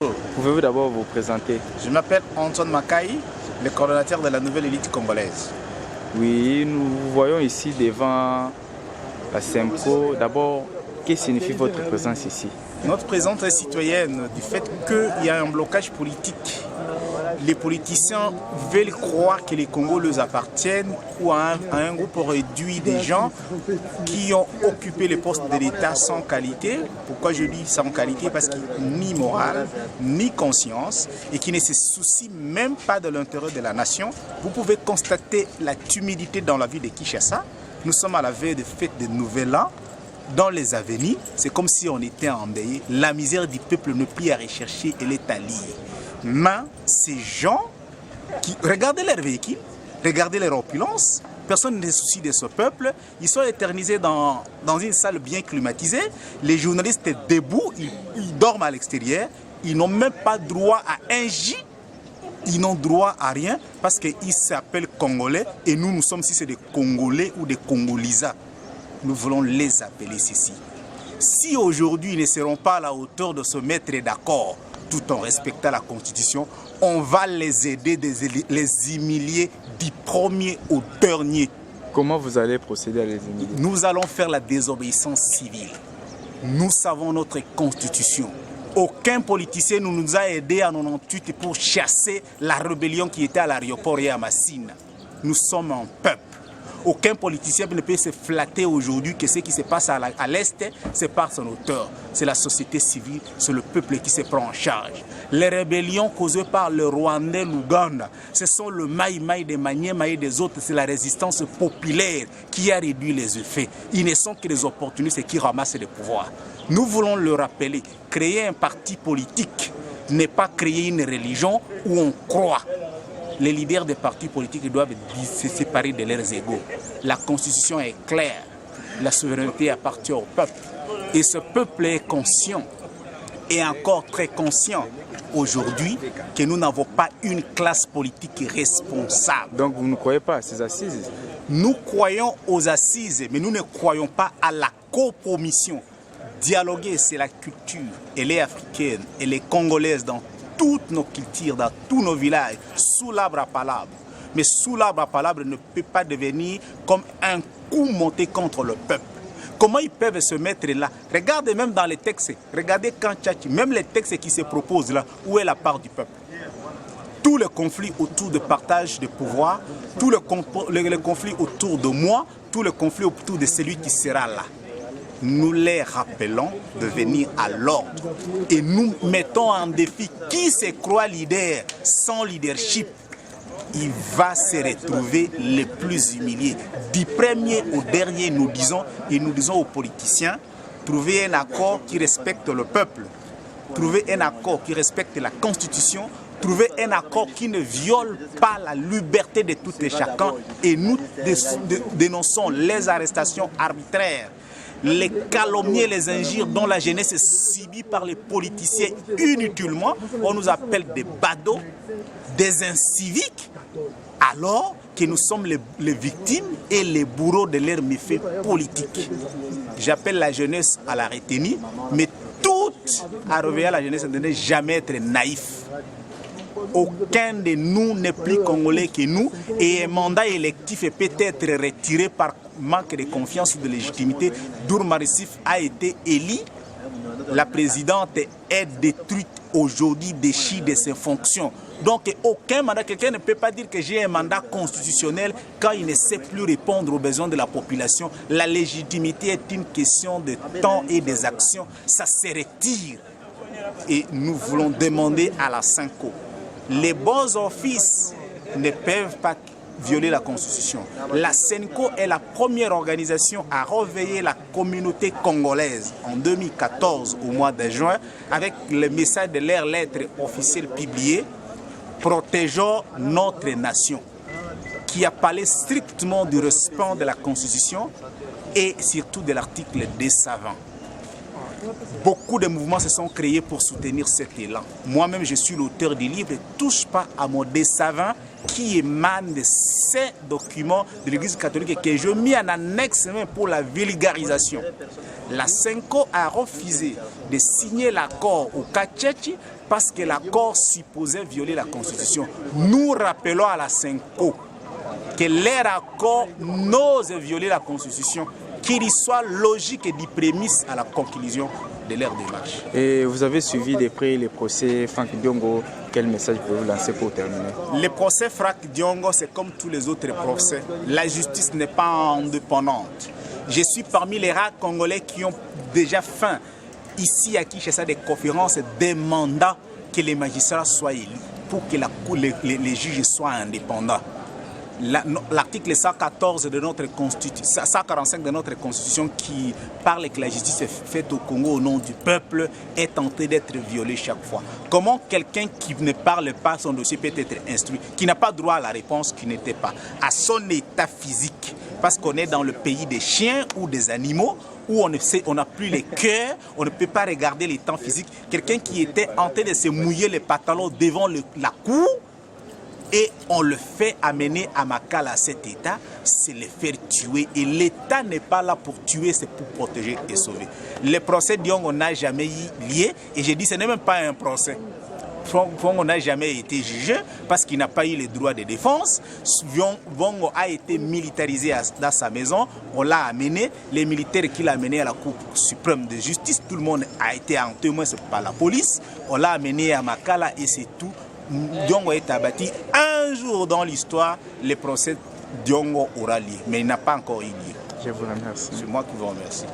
Pouvez-vous d'abord vous présenter? Je m'appelle Antoine Makaï, le coordonnateur de la nouvelle élite congolaise. Oui, nous vous voyons ici devant la SEMCO. D'abord, que signifie votre présence ici? Notre présence est citoyenne du fait qu'il y a un blocage politique. Les politiciens veulent croire que les Congo leur appartiennent ou à un groupe réduit de gens qui ont occupé les postes de l'État sans qualité. Pourquoi je dis sans qualité? Parce qu'ils n'ont ni morale, ni conscience et qui ne se soucient même pas de l'intérêt de la nation. Vous pouvez constater la timidité dans la ville de Kinshasa. Nous sommes à la veille de fête de Nouvel An. Dans les avenirs, c'est comme si on était endeuillé. La misère du peuple ne plus à rechercher, elle est à lire. Mais ces gens, regardez leurs véhicules, regardez leur opulence, personne ne se soucie de ce peuple. Ils sont éternisés dans une salle bien climatisée. Les journalistes debout, ils dorment à l'extérieur. Ils n'ont même pas droit à un J. Ils n'ont droit à rien parce qu'ils s'appellent Congolais et nous sommes, si c'est des Congolais ou des Congolisats, nous voulons les appeler ceci. Si aujourd'hui ils ne seront pas à la hauteur de se mettre d'accord tout en respectant la Constitution, on va les aider, les humilier du premier au dernier. Comment vous allez procéder à les humilier? Nous allons faire la désobéissance civile. Nous savons notre Constitution. Aucun politicien ne nous a aidés en 98 pour chasser la rébellion qui était à l'aéroport et à Massine. Nous sommes un peuple. Aucun politicien ne peut se flatter aujourd'hui que ce qui se passe à l'Est, c'est par son auteur. C'est la société civile, c'est le peuple qui se prend en charge. Les rébellions causées par le Rwandais, l'Ouganda, ce sont le Maï-Maï des Maniema et des autres, c'est la résistance populaire qui a réduit les effets. Ils ne sont que les opportunistes qui ramassent le pouvoir. Nous voulons le rappeler, créer un parti politique n'est pas créer une religion où on croit. Les leaders des partis politiques doivent se séparer de leurs égaux. La Constitution est claire. La souveraineté appartient au peuple. Et ce peuple est conscient, et encore très conscient aujourd'hui, que nous n'avons pas une classe politique responsable. Donc vous ne croyez pas à ces assises? Nous croyons aux assises, mais nous ne croyons pas à la compromission. Dialoguer, c'est la culture. Elle est africaine, elle est congolaise dans toutes nos cultures, dans tous nos villages, sous l'arbre à palabre. Mais sous l'arbre à palabre ne peut pas devenir comme un coup monté contre le peuple. Comment ils peuvent se mettre là? Regardez même dans les textes, regardez quand Tchachi, même les textes qui se proposent là, où est la part du peuple? Tous les conflits autour de partage de pouvoir, tous les conflits autour de moi, tous les conflits autour de celui qui sera là. Nous les rappelons de venir à l'ordre et nous mettons en défi qui se croit leader sans leadership. Il va se retrouver les plus humiliés. Du premier au dernier, nous disons aux politiciens, trouvez un accord qui respecte le peuple, trouvez un accord qui respecte la Constitution, trouvez un accord qui ne viole pas la liberté de tout et chacun et nous dénonçons les arrestations arbitraires, les calomnies et les injures dont la jeunesse est subie par les politiciens inutilement. On nous appelle des badauds, des inciviques, alors que nous sommes les victimes et les bourreaux de leurs méfaits politiques. J'appelle la jeunesse à la retenue, mais toute à réveiller à la jeunesse de ne jamais être naïf. Aucun de nous n'est plus congolais que nous et un mandat électif peut être retiré par manque de confiance ou de légitimité. Dourma Rissif a été élu. La présidente est détruite aujourd'hui, déchue de ses fonctions. Donc aucun mandat, quelqu'un ne peut pas dire que j'ai un mandat constitutionnel quand il ne sait plus répondre aux besoins de la population. La légitimité est une question de temps et des actions. Ça se retire. Et nous voulons demander à la SEMCO. Les bons offices ne peuvent pas violer la Constitution. La SEMCO est la première organisation à réveiller la communauté congolaise en 2014 au mois de juin avec le message de leur lettre officielle publiée protégeant notre nation qui a parlé strictement du respect de la Constitution et surtout de l'article 220. Beaucoup de mouvements se sont créés pour soutenir cet élan. Moi-même, je suis l'auteur du livre « Touche pas à mon D20 » qui émane de ces documents de l'Église catholique et que je mis en annexe même pour la vulgarisation. La SEMCO a refusé de signer l'accord au Katchechi parce que l'accord supposait violer la Constitution. Nous rappelons à la Senko que leur accord n'ose violer la Constitution, qu'il soit logique et des prémices à la conclusion de leur démarche. Et vous avez suivi de près les procès Franck Diongo. Quel message pouvez-vous lancer pour terminer? Le procès Franck Diongo, c'est comme tous les autres procès. La justice n'est pas indépendante. Je suis parmi les rares Congolais qui ont déjà fait ici à Kinshasa des conférences demandant que les magistrats soient élus pour que les juges soient indépendants. L'article 114 de notre Constitution, 145 de notre Constitution qui parle que la justice est faite au Congo au nom du peuple est tenté d'être violé chaque fois. Comment quelqu'un qui ne parle pas, son dossier peut être instruit, qui n'a pas droit à la réponse, qui n'était pas à son état physique, parce qu'on est dans le pays des chiens ou des animaux, où on n'a plus les cœurs, on ne peut pas regarder les temps physiques. Quelqu'un qui était en train de se mouiller les pantalons devant la cour, et on le fait amener à Makala à cet état, c'est le faire tuer. Et l'État n'est pas là pour tuer, c'est pour protéger et sauver. Le procès Diongo n'a jamais eu lieu, et je dis ce n'est même pas un procès. Vongo n'a jamais été jugé parce qu'il n'a pas eu les droits de défense. Vongo a été militarisé dans sa maison, on l'a amené, les militaires qui l'ont amené à la Cour suprême de justice, tout le monde a été en témoin, c'est pas la police, on l'a amené à Makala et c'est tout. Diongo est abattu. Un jour dans l'histoire, le procès Diongo aura lieu, mais il n'a pas encore eu lieu. Je vous remercie. C'est moi qui vous remercie.